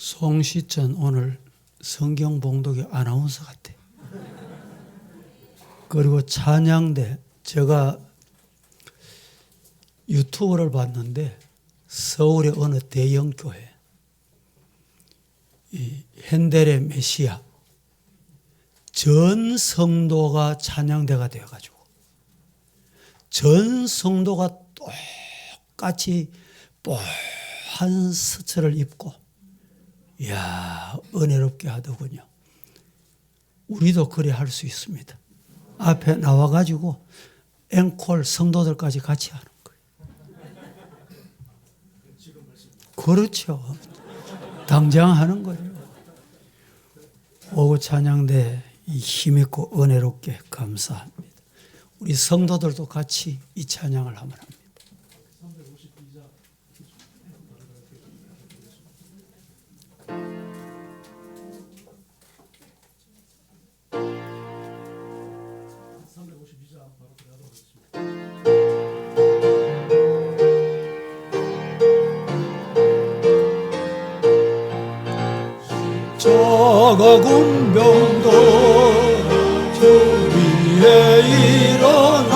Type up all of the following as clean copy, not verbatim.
송시천 오늘 성경 봉독의 아나운서 같아. 그리고 찬양대, 제가 유튜브를 봤는데 서울의 어느 대형 교회, 이 핸델의 메시아, 전 성도가 찬양대가 되어가지고 전 성도가 똑같이 뽀한 스처를 입고, 이야, 은혜롭게 하더군요. 우리도 그래 할 수 있습니다. 앞에 나와가지고 앵콜 성도들까지 같이 하는 거예요. 그렇죠. 당장 하는 거예요. 오후 찬양대 힘있고 은혜롭게 감사합니다. 우리 성도들도 같이 이 찬양을 하면 합니다. 작은 병도 저 위에 일어나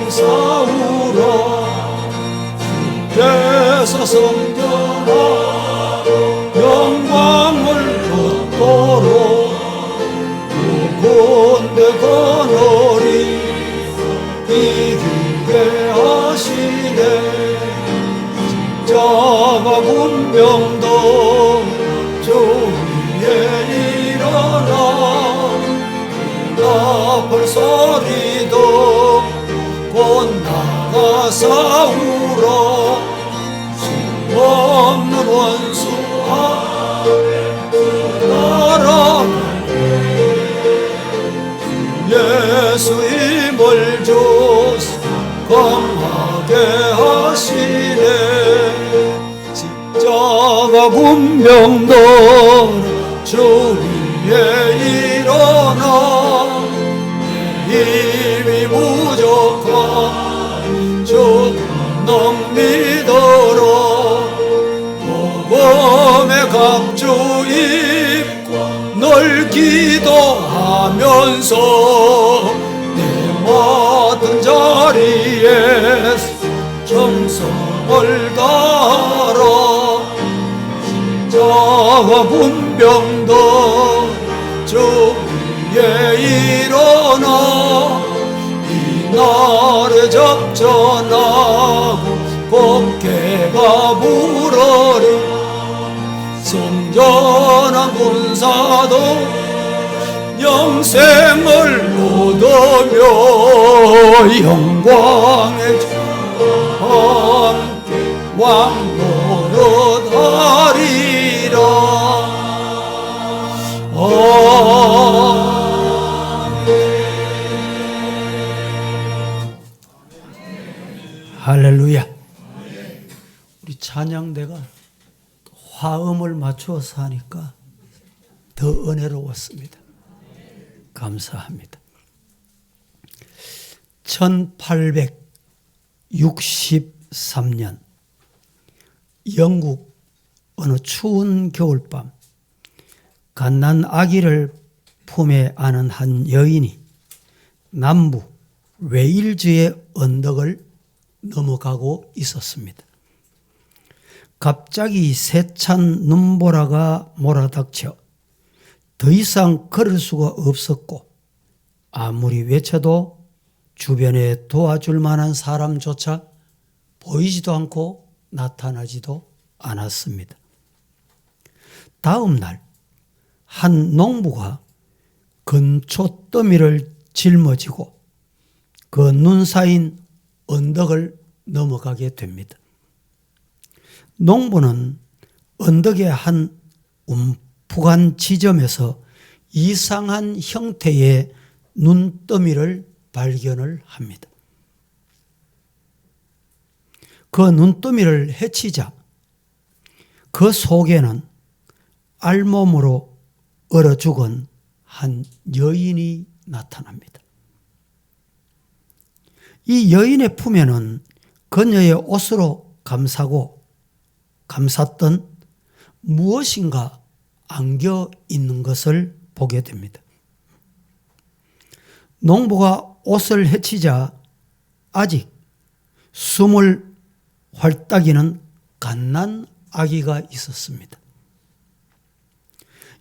사우라 주께서 성전하러 영광을 얻도록 누군데 거느리 이기게 하시네. 십자가 군병도 저 위에 일어나 나팔 소리도 곧 나가 싸우러 힘없는 원수 앞에 날아가네. 예수 힘을 주사 강하게 하시네. 십자가 군병도 저 위에 일어나 힘이 부족한 저놈 믿어라. 복음의 갑주 입고 널 기도하면서 내 맡은 자리에 정성을 다하라. 십자가 군병도 저 위에 일어나 이날에 접전하고 곱게가 부러리. 성전한 군사도 영생을 얻으며 영광의 주와 함께 왕노릇하리라. 할렐루야. 우리 찬양대가 화음을 맞추어서 하니까 더 은혜로웠습니다. 감사합니다. 1863년 영국 어느 추운 겨울밤, 갓난 아기를 품에 안은 한 여인이 남부 웨일즈의 언덕을 넘어가고 있었습니다. 갑자기 세찬 눈보라가 몰아닥쳐 더 이상 걸을 수가 없었고, 아무리 외쳐도 주변에 도와줄 만한 사람조차 보이지도 않고 나타나지도 않았습니다. 다음 날 한 농부가 건초더미를 짊어지고 그 눈 쌓인 언덕을 넘어가게 됩니다. 농부는 언덕의 한 움푹한 지점에서 이상한 형태의 눈더미를 발견을 합니다. 그 눈더미를 헤치자 그 속에는 알몸으로 얼어 죽은 한 여인이 나타납니다. 이 여인의 품에는 그녀의 옷으로 감쌌던 무엇인가 안겨 있는 것을 보게 됩니다. 농부가 옷을 헤치자 아직 숨을 활딱이는 갓난 아기가 있었습니다.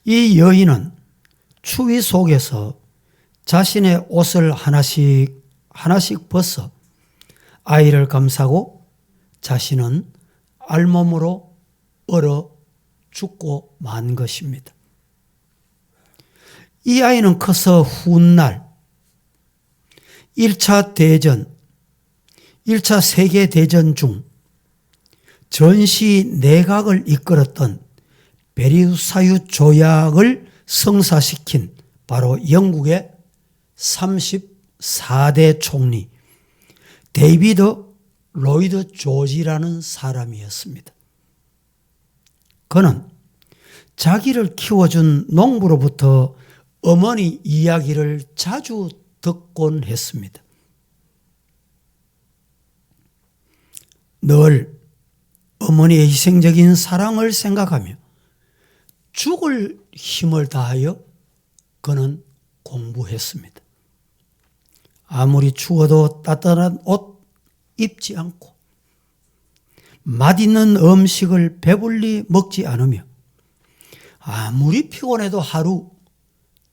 이 여인은 추위 속에서 자신의 옷을 하나씩 벗어 아이를 감싸고 자신은 알몸으로 얼어 죽고 만 것입니다. 이 아이는 커서 훗날 1차 세계대전 중 전시 내각을 이끌었던 베르사유 조약을 성사시킨 바로 영국의 34대 총리 데이비드 로이드 조지라는 사람이었습니다. 그는 자기를 키워준 농부로부터 어머니 이야기를 자주 듣곤 했습니다. 늘 어머니의 희생적인 사랑을 생각하며 죽을 힘을 다하여 그는 공부했습니다. 아무리 추워도 따뜻한 옷 입지 않고 맛있는 음식을 배불리 먹지 않으며 아무리 피곤해도 하루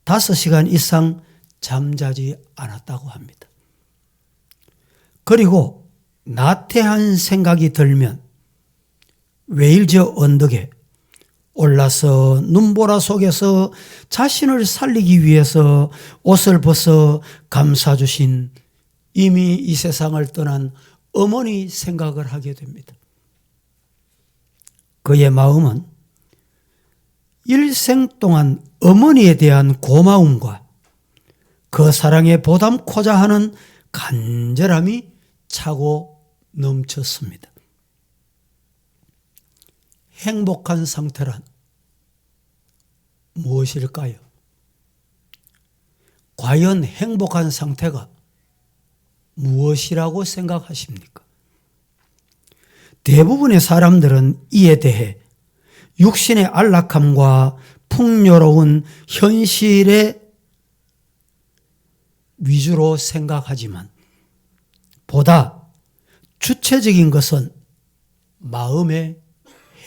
5시간 이상 잠자지 않았다고 합니다. 그리고 나태한 생각이 들면 웨일즈 언덕에 올라서 눈보라 속에서 자신을 살리기 위해서 옷을 벗어 감싸주신 이미 이 세상을 떠난 어머니 생각을 하게 됩니다. 그의 마음은 일생 동안 어머니에 대한 고마움과 그 사랑에 보담코자 하는 간절함이 차고 넘쳤습니다. 행복한 상태란 무엇일까요? 과연 행복한 상태가 무엇이라고 생각하십니까? 대부분의 사람들은 이에 대해 육신의 안락함과 풍요로운 현실의 위주로 생각하지만 보다 주체적인 것은 마음의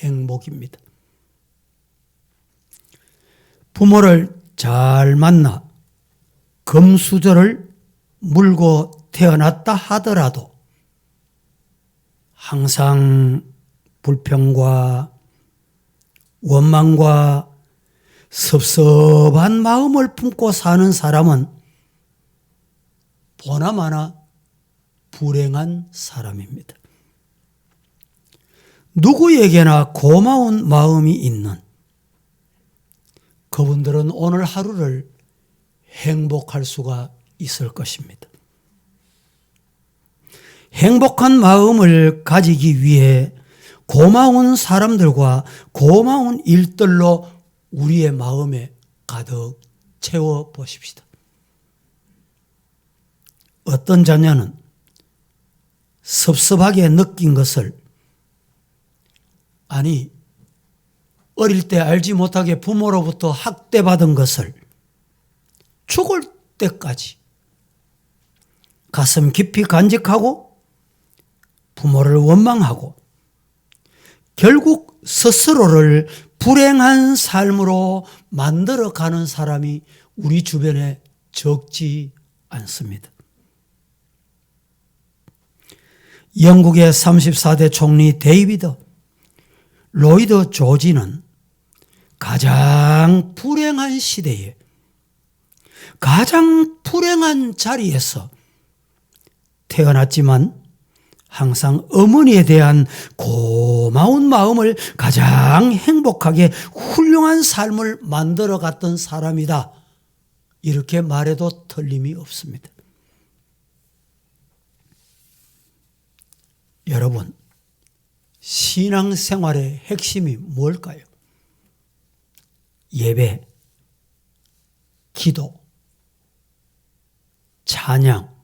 행복입니다. 부모를 잘 만나 금수저를 물고 태어났다 하더라도 항상 불평과 원망과 섭섭한 마음을 품고 사는 사람은 보나마나 불행한 사람입니다. 누구에게나 고마운 마음이 있는 그분들은 오늘 하루를 행복할 수가 있을 것입니다. 행복한 마음을 가지기 위해 고마운 사람들과 고마운 일들로 우리의 마음에 가득 채워 보십시다. 어떤 자녀는 섭섭하게 느낀 것을 어릴 때 알지 못하게 부모로부터 학대받은 것을 죽을 때까지 가슴 깊이 간직하고 부모를 원망하고 결국 스스로를 불행한 삶으로 만들어가는 사람이 우리 주변에 적지 않습니다. 영국의 34대 총리 데이비드 로이드 조지는 가장 불행한 시대에 가장 불행한 자리에서 태어났지만 항상 어머니에 대한 고마운 마음을 가장 행복하게 훌륭한 삶을 만들어갔던 사람이다. 이렇게 말해도 틀림이 없습니다. 여러분, 신앙생활의 핵심이 뭘까요? 예배, 기도, 찬양,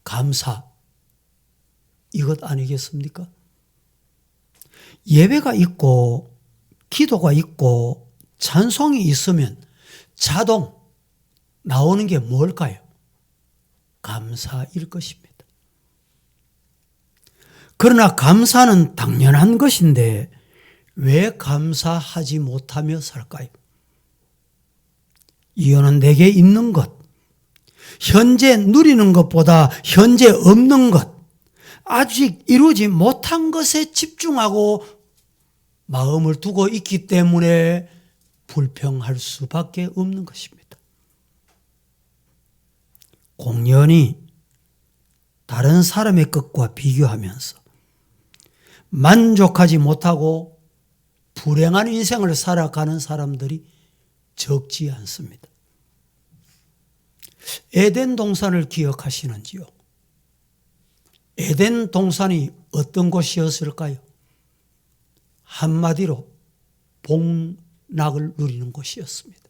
감사, 이것 아니겠습니까? 예배가 있고 기도가 있고 찬송이 있으면 자동 나오는 게 뭘까요? 감사일 것입니다. 그러나 감사는 당연한 것인데 왜 감사하지 못하며 살까요? 이유는 내게 있는 것, 현재 누리는 것보다 현재 없는 것, 아직 이루지 못한 것에 집중하고 마음을 두고 있기 때문에 불평할 수밖에 없는 것입니다. 공연히 다른 사람의 것과 비교하면서 만족하지 못하고 불행한 인생을 살아가는 사람들이 적지 않습니다. 에덴 동산을 기억하시는지요? 에덴 동산이 어떤 곳이었을까요? 한마디로 복락을 누리는 곳이었습니다.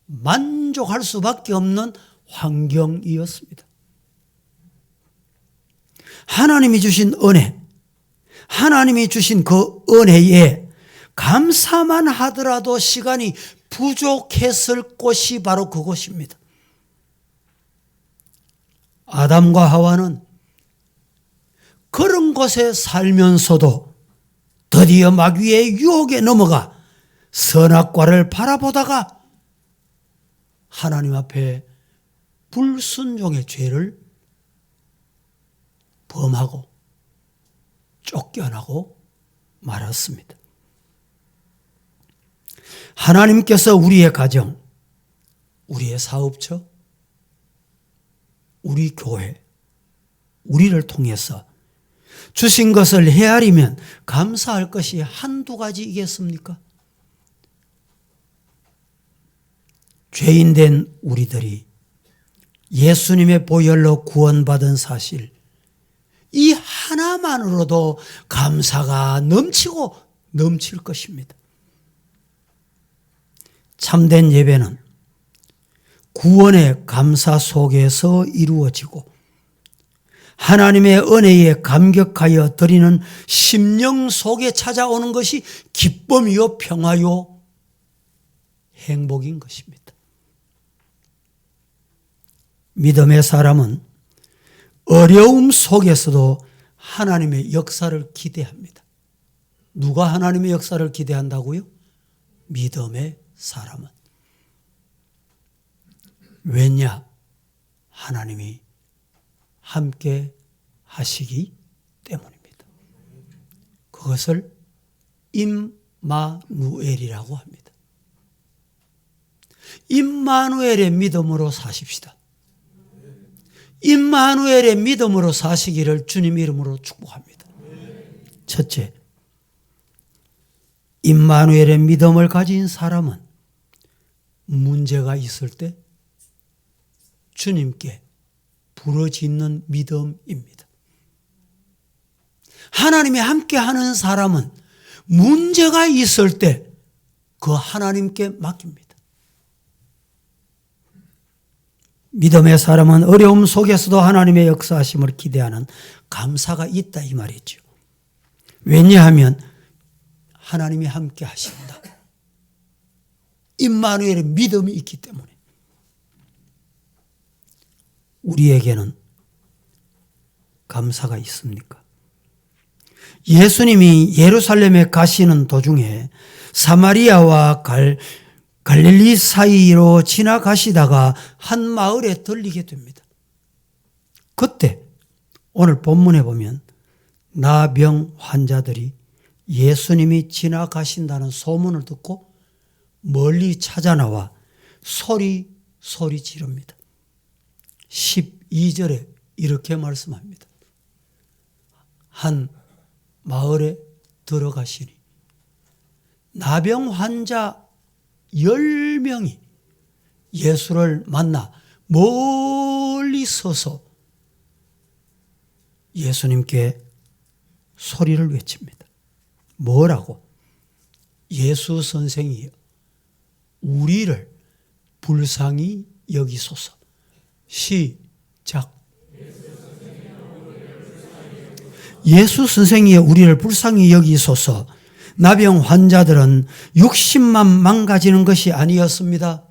만족할 수밖에 없는 환경이었습니다. 하나님이 주신 은혜, 하나님이 주신 그 은혜에 감사만 하더라도 시간이 부족했을 곳이 바로 그곳입니다. 아담과 하와는 그런 곳에 살면서도 드디어 마귀의 유혹에 넘어가 선악과를 바라보다가 하나님 앞에 불순종의 죄를 범하고 쫓겨나고 말았습니다. 하나님께서 우리의 가정, 우리의 사업처, 우리 교회, 우리를 통해서 주신 것을 헤아리면 감사할 것이 한두 가지이겠습니까? 죄인된 우리들이 예수님의 보혈로 구원받은 사실, 이 하나만으로도 감사가 넘치고 넘칠 것입니다. 참된 예배는 구원의 감사 속에서 이루어지고 하나님의 은혜에 감격하여 드리는 심령 속에 찾아오는 것이 기쁨이요 평화요 행복인 것입니다. 믿음의 사람은 어려움 속에서도 하나님의 역사를 기대합니다. 누가 하나님의 역사를 기대한다고요? 믿음의 사람은. 왜냐? 하나님이 함께 하시기 때문입니다. 그것을 임마누엘이라고 합니다. 임마누엘의 믿음으로 사십시다. 임마누엘의 믿음으로 사시기를 주님 이름으로 축복합니다. 첫째, 임마누엘의 믿음을 가진 사람은 문제가 있을 때 주님께 부르짖는 믿음입니다. 하나님이 함께하는 사람은 문제가 있을 때 그 하나님께 맡깁니다. 믿음의 사람은 어려움 속에서도 하나님의 역사하심을 기대하는 감사가 있다 이 말이죠. 왜냐하면 하나님이 함께 하신다. 임마누엘의 믿음이 있기 때문에. 우리에게는 감사가 있습니까? 예수님이 예루살렘에 가시는 도중에 사마리아와 갈릴리 사이로 지나가시다가 한 마을에 들리게 됩니다. 그때 오늘 본문에 보면 나병 환자들이 예수님이 지나가신다는 소문을 듣고 멀리 찾아나와 소리 지릅니다. 12절에 이렇게 말씀합니다. 한 마을에 들어가시니 나병 환자 10명이 예수를 만나 멀리 서서 예수님께 소리를 외칩니다. 뭐라고? 예수 선생이여, 우리를 불쌍히 여기소서. 시작. 예수 선생이 우리를 불쌍히 여기소서. 나병 환자들은 육신만 망가지는 것이 아니었습니다.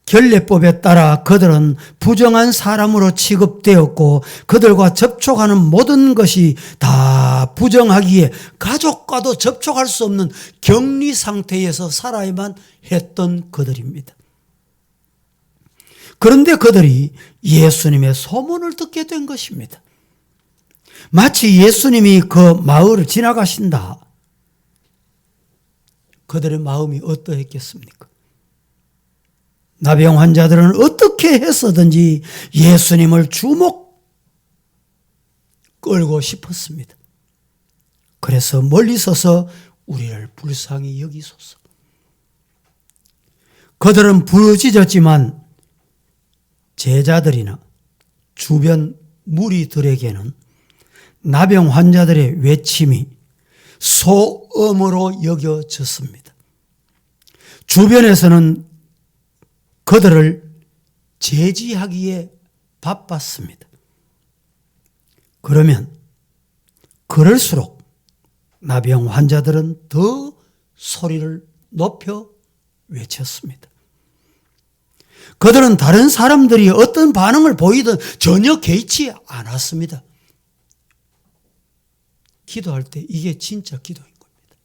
결례법에 따라 그들은 부정한 사람으로 취급되었고 그들과 접촉하는 모든 것이 다 부정하기에 가족과도 접촉할 수 없는 격리 상태에서 살아야만 했던 그들입니다. 그런데 그들이 예수님의 소문을 듣게 된 것입니다. 마치 예수님이 그 마을을 지나가신다. 그들의 마음이 어떠했겠습니까? 나병 환자들은 어떻게 해서든지 예수님을 주목 끌고 싶었습니다. 그래서 멀리 서서 우리를 불쌍히 여기소서. 그들은 부르짖었지만 제자들이나 주변 무리들에게는 나병 환자들의 외침이 소음으로 여겨졌습니다. 주변에서는 그들을 제지하기에 바빴습니다. 그러면 그럴수록 나병 환자들은 더 소리를 높여 외쳤습니다. 그들은 다른 사람들이 어떤 반응을 보이든 전혀 개의치 않았습니다. 기도할 때 이게 진짜 기도인 겁니다.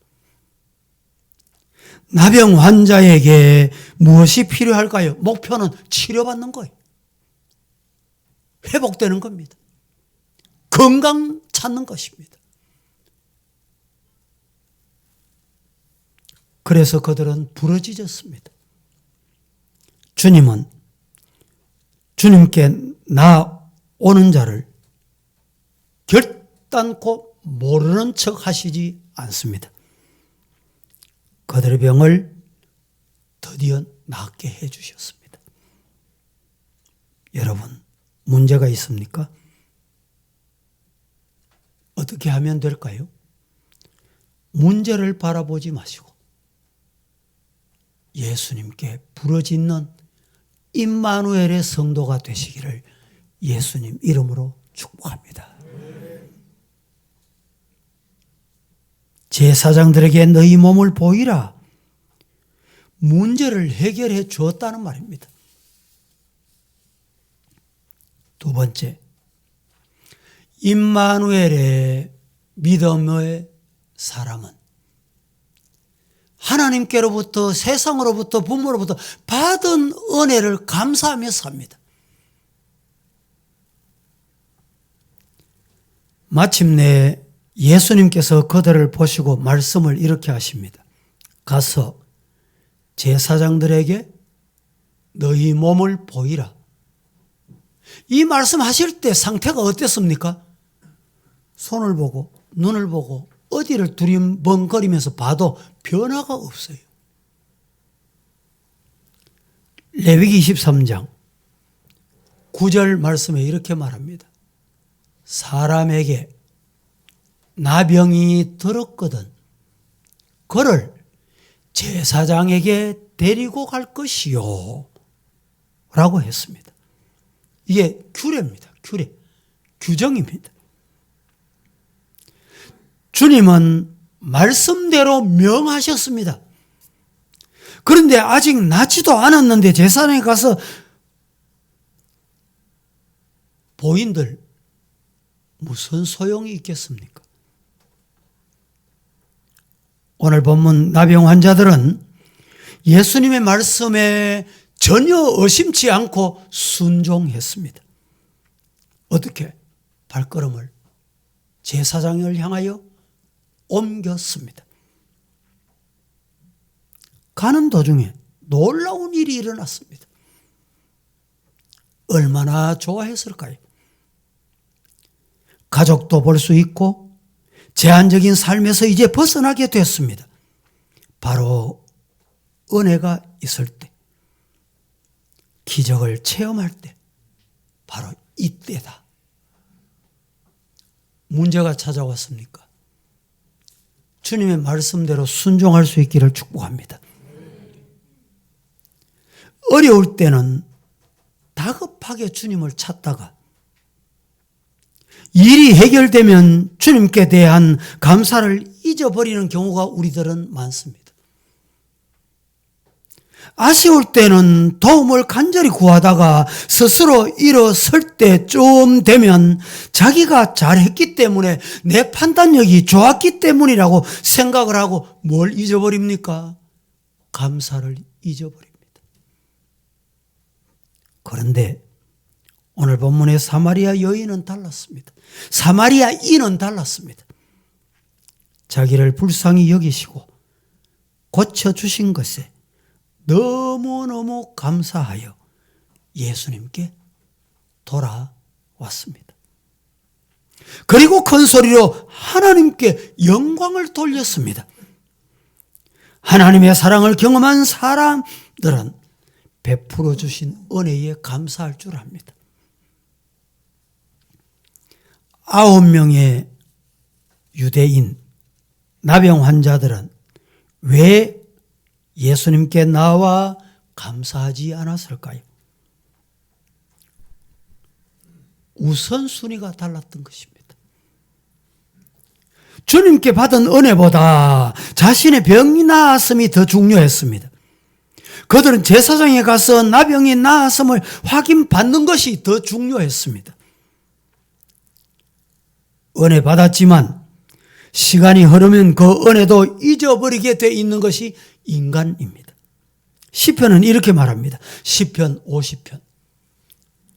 나병 환자에게 무엇이 필요할까요? 목표는 치료받는 거예요. 회복되는 겁니다. 건강 찾는 것입니다. 그래서 그들은 부르짖었습니다. 주님은 주님께 나오는 자를 결단코 모르는 척 하시지 않습니다. 그들의 병을 드디어 낫게 해 주셨습니다. 여러분, 문제가 있습니까? 어떻게 하면 될까요? 문제를 바라보지 마시고 예수님께 부르짖는 임마누엘의 성도가 되시기를 예수님 이름으로 축복합니다. 제사장들에게 너희 몸을 보이라. 문제를 해결해 주었다는 말입니다. 두 번째, 임마누엘의 믿음의 사람은 하나님께로부터 세상으로부터 부모로부터 받은 은혜를 감사하며 삽니다. 마침내 예수님께서 그들을 보시고 말씀을 이렇게 하십니다. 가서 제사장들에게 너희 몸을 보이라. 이 말씀하실 때 상태가 어땠습니까? 손을 보고 눈을 보고 어디를 두리번거리면서 봐도 변화가 없어요. 레위기 23장 9절 말씀에 이렇게 말합니다. 사람에게 나병이 들었거든 그를 제사장에게 데리고 갈 것이요 라고 했습니다. 이게 규례입니다. 규정입니다. 주님은 말씀대로 명하셨습니다. 그런데 아직 낫지도 않았는데 제사장에 가서 보인들 무슨 소용이 있겠습니까? 오늘 본문 나병 환자들은 예수님의 말씀에 전혀 의심치 않고 순종했습니다. 어떻게? 발걸음을 제사장을 향하여 옮겼습니다. 가는 도중에 놀라운 일이 일어났습니다. 얼마나 좋아했을까요? 가족도 볼 수 있고 제한적인 삶에서 이제 벗어나게 됐습니다. 바로 은혜가 있을 때, 기적을 체험할 때, 바로 이때다. 문제가 찾아왔습니까? 주님의 말씀대로 순종할 수 있기를 축복합니다. 어려울 때는 다급하게 주님을 찾다가 일이 해결되면 주님께 대한 감사를 잊어버리는 경우가 우리들은 많습니다. 아쉬울 때는 도움을 간절히 구하다가 스스로 일어설 때쯤 되면 자기가 잘했기 때문에 내 판단력이 좋았기 때문이라고 생각을 하고 뭘 잊어버립니까? 감사를 잊어버립니다. 그런데 오늘 본문의 사마리아 여인은 달랐습니다. 사마리아인은 달랐습니다. 자기를 불쌍히 여기시고 고쳐주신 것에 너무너무 감사하여 예수님께 돌아왔습니다. 그리고 큰 소리로 하나님께 영광을 돌렸습니다. 하나님의 사랑을 경험한 사람들은 베풀어 주신 은혜에 감사할 줄 압니다. 9명의 유대인 나병 환자들은 왜 예수님께 나와 감사하지 않았을까요? 우선순위가 달랐던 것입니다. 주님께 받은 은혜보다 자신의 병이 나았음이 더 중요했습니다. 그들은 제사장에 가서 나병이 나았음을 확인받는 것이 더 중요했습니다. 은혜 받았지만 시간이 흐르면 그 은혜도 잊어버리게 돼 있는 것이 인간입니다. 시편은 이렇게 말합니다. 시편 50편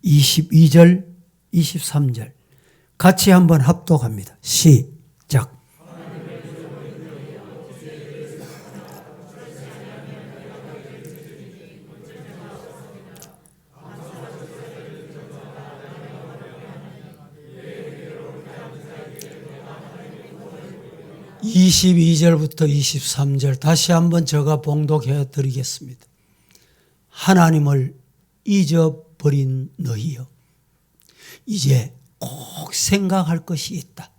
22절 23절 같이 한번 합독합니다. 시작. 22절부터 23절 다시 한번 제가 봉독해 드리겠습니다. 하나님을 잊어버린 너희여, 이제 꼭 생각할 것이 있다.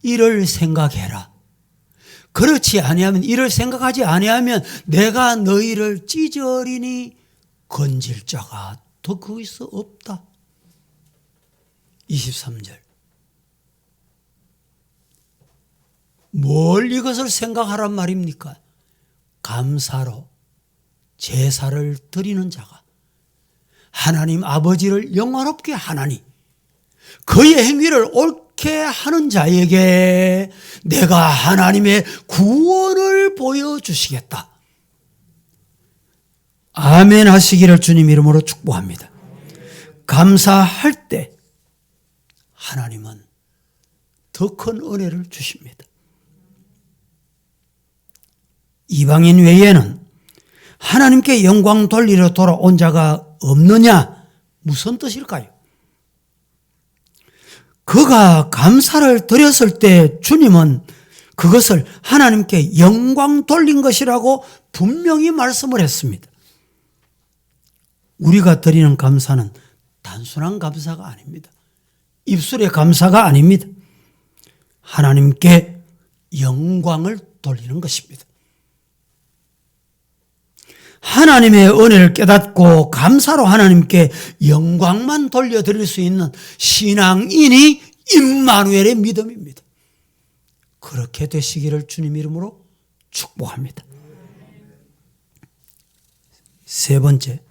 이를 생각해라. 그렇지 아니하면, 이를 생각하지 아니하면 내가 너희를 찢으리니 건질 자가 더 거기서 없다. 23절. 뭘 이것을 생각하란 말입니까? 감사로 제사를 드리는 자가 하나님 아버지를 영화롭게 하나니 그의 행위를 옳게 하는 자에게 내가 하나님의 구원을 보여주시겠다. 아멘 하시기를 주님 이름으로 축복합니다. 감사할 때 하나님은 더 큰 은혜를 주십니다. 이방인 외에는 하나님께 영광 돌리러 돌아온 자가 없느냐? 무슨 뜻일까요? 그가 감사를 드렸을 때 주님은 그것을 하나님께 영광 돌린 것이라고 분명히 말씀을 했습니다. 우리가 드리는 감사는 단순한 감사가 아닙니다. 입술의 감사가 아닙니다. 하나님께 영광을 돌리는 것입니다. 하나님의 은혜를 깨닫고 감사로 하나님께 영광만 돌려드릴 수 있는 신앙인이 임마누엘의 믿음입니다. 그렇게 되시기를 주님 이름으로 축복합니다. 세 번째,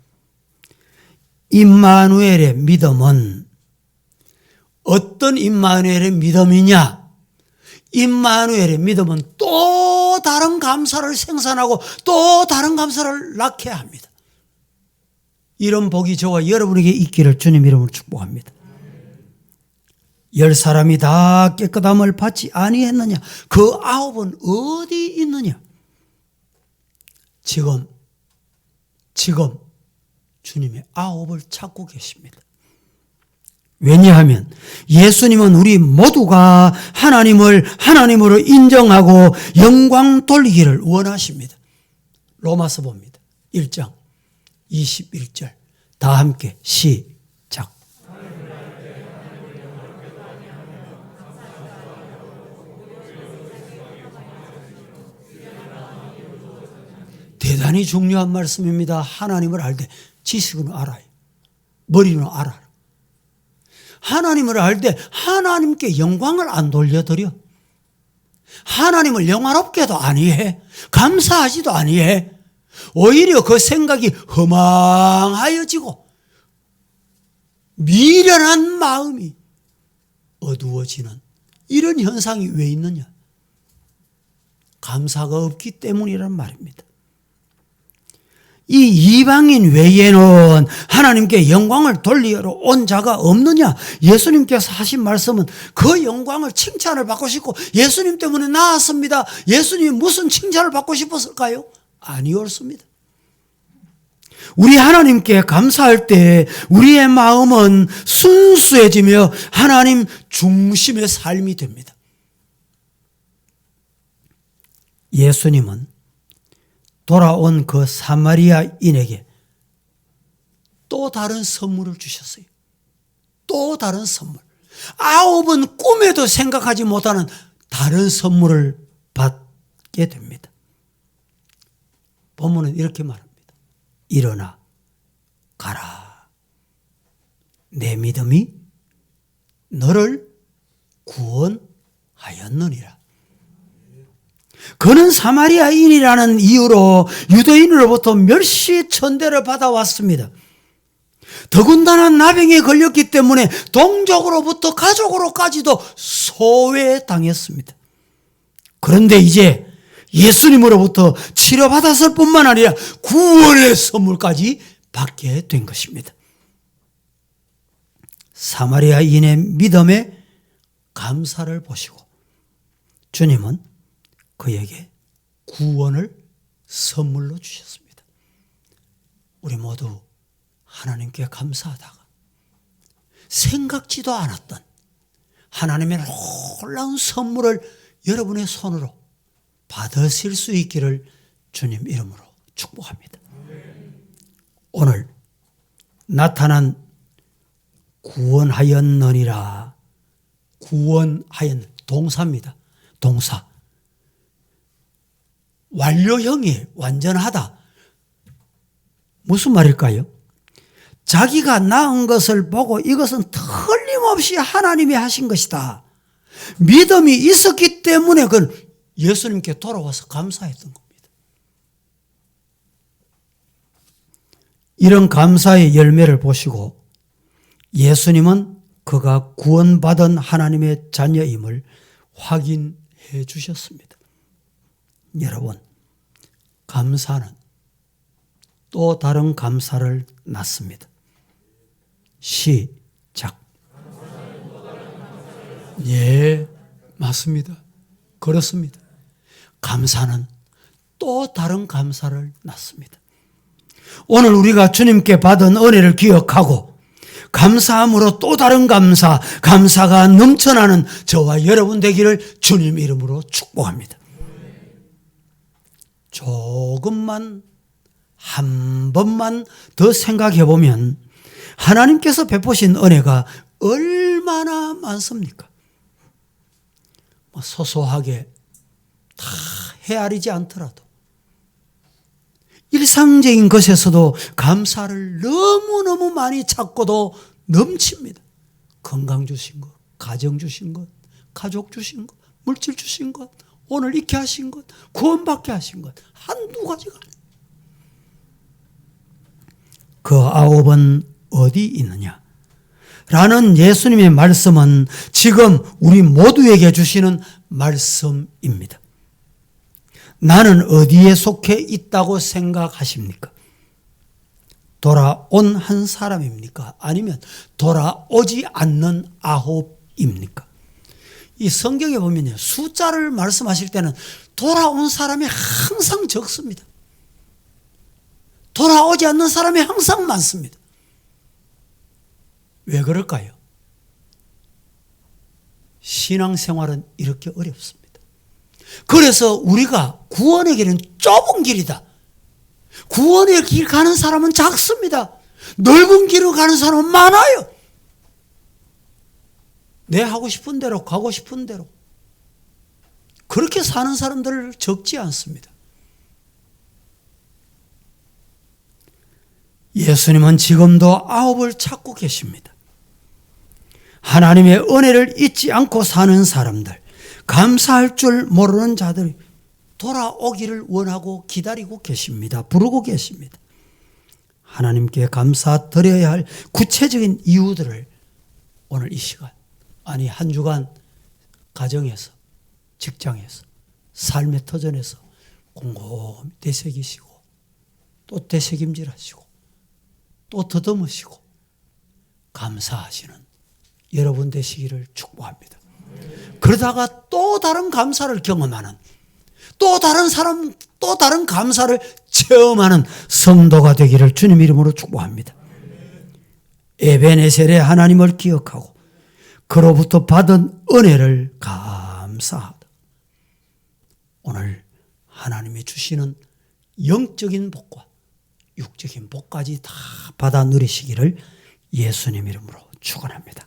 임마누엘의 믿음은 어떤 임마누엘의 믿음이냐? 임마누엘의 믿음은 또 다른 감사를 생산하고 또 다른 감사를 낳게 합니다. 이런 복이 저와 여러분에게 있기를 주님 이름으로 축복합니다. 10사람이 다 깨끗함을 받지 아니했느냐? 그 9은 어디 있느냐? 지금 주님의 9을 찾고 계십니다. 왜냐하면 예수님은 우리 모두가 하나님을 하나님으로 인정하고 영광 돌리기를 원하십니다. 로마서 봅니다. 1장 21절 다 함께 시작. 대단히 중요한 말씀입니다. 하나님을 알되 지식은 알아요. 머리는 알아. 하나님을 알 때 하나님께 영광을 안 돌려드려. 하나님을 영화롭게도 아니해. 감사하지도 아니해. 오히려 그 생각이 허망하여지고 미련한 마음이 어두워지는 이런 현상이 왜 있느냐? 감사가 없기 때문이란 말입니다. 이 이방인 외에는 하나님께 영광을 돌리러 온 자가 없느냐? 예수님께서 하신 말씀은 그 영광을 칭찬을 받고 싶고 예수님 때문에 나았습니다. 예수님이 무슨 칭찬을 받고 싶었을까요? 아니었습니다. 우리 하나님께 감사할 때 우리의 마음은 순수해지며 하나님 중심의 삶이 됩니다. 예수님은 돌아온 그 사마리아인에게 또 다른 선물을 주셨어요. 또 다른 선물. 9은 꿈에도 생각하지 못하는 다른 선물을 받게 됩니다. 본문은 이렇게 말합니다. 일어나 가라. 내 믿음이 너를 구원하였느니라. 그는 사마리아인이라는 이유로 유대인으로부터 멸시 천대를 받아왔습니다. 더군다나 나병에 걸렸기 때문에 동족으로부터 가족으로까지도 소외당했습니다. 그런데 이제 예수님으로부터 치료받았을 뿐만 아니라 구원의 선물까지 받게 된 것입니다. 사마리아인의 믿음에 감사를 보시고 주님은 그에게 구원을 선물로 주셨습니다. 우리 모두 하나님께 감사하다가 생각지도 않았던 하나님의 놀라운 선물을 여러분의 손으로 받으실 수 있기를 주님 이름으로 축복합니다. 오늘 나타난 구원하였느니라. 구원하였 동사입니다. 동사. 완료형이 완전하다. 무슨 말일까요? 자기가 낳은 것을 보고 이것은 틀림없이 하나님이 하신 것이다. 믿음이 있었기 때문에 그건 예수님께 돌아와서 감사했던 겁니다. 이런 감사의 열매를 보시고 예수님은 그가 구원받은 하나님의 자녀임을 확인해 주셨습니다. 여러분, 감사는 또 다른 감사를 낳습니다. 시작. 예, 맞습니다. 그렇습니다. 감사는 또 다른 감사를 낳습니다. 오늘 우리가 주님께 받은 은혜를 기억하고 감사함으로 또 다른 감사, 감사가 넘쳐나는 저와 여러분 되기를 주님 이름으로 축복합니다. 조금만 한 번만 더 생각해 보면 하나님께서 베푸신 은혜가 얼마나 많습니까? 소소하게 다 헤아리지 않더라도 일상적인 것에서도 감사를 너무너무 많이 찾고도 넘칩니다. 건강 주신 것, 가정 주신 것, 가족 주신 것, 물질 주신 것, 오늘 익게 하신 것, 구원받게 하신 것, 한두 가지가 아니에요. 그 9은 어디 있느냐? 라는 예수님의 말씀은 지금 우리 모두에게 주시는 말씀입니다. 나는 어디에 속해 있다고 생각하십니까? 돌아온 한 사람입니까? 아니면 돌아오지 않는 9입니까? 이 성경에 보면요, 숫자를 말씀하실 때는 돌아온 사람이 항상 적습니다. 돌아오지 않는 사람이 항상 많습니다. 왜 그럴까요? 신앙생활은 이렇게 어렵습니다. 그래서 우리가 구원의 길은 좁은 길이다. 구원의 길 가는 사람은 작습니다. 넓은 길을 가는 사람은 많아요. 내 하고 싶은 대로 가고 싶은 대로 그렇게 사는 사람들 적지 않습니다. 예수님은 지금도 9을 찾고 계십니다. 하나님의 은혜를 잊지 않고 사는 사람들, 감사할 줄 모르는 자들이 돌아오기를 원하고 기다리고 계십니다. 부르고 계십니다. 하나님께 감사드려야 할 구체적인 이유들을 오늘 이 시간, 아니 한 주간 가정에서, 직장에서, 삶의 터전에서 곰곰이 되새기시고 또 되새김질하시고 또 더듬으시고 감사하시는 여러분 되시기를 축복합니다. 그러다가 또 다른 감사를 경험하는, 또 다른 사람, 또 다른 감사를 체험하는 성도가 되기를 주님 이름으로 축복합니다. 에베네셀의 하나님을 기억하고 그로부터 받은 은혜를 감사하다. 오늘 하나님이 주시는 영적인 복과 육적인 복까지 다 받아 누리시기를 예수님 이름으로 축원합니다.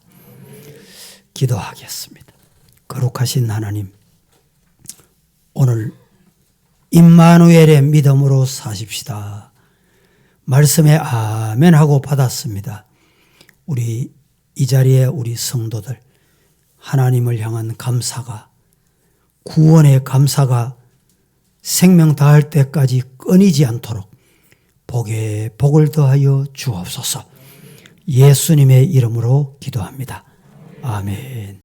기도하겠습니다. 거룩하신 하나님, 오늘 임마누엘의 믿음으로 사십시다. 말씀에 아멘 하고 받았습니다. 우리 이 자리에 우리 성도들, 하나님을 향한 감사가, 구원의 감사가 생명 다할 때까지 끊이지 않도록 복에 복을 더하여 주옵소서. 예수님의 이름으로 기도합니다. 아멘.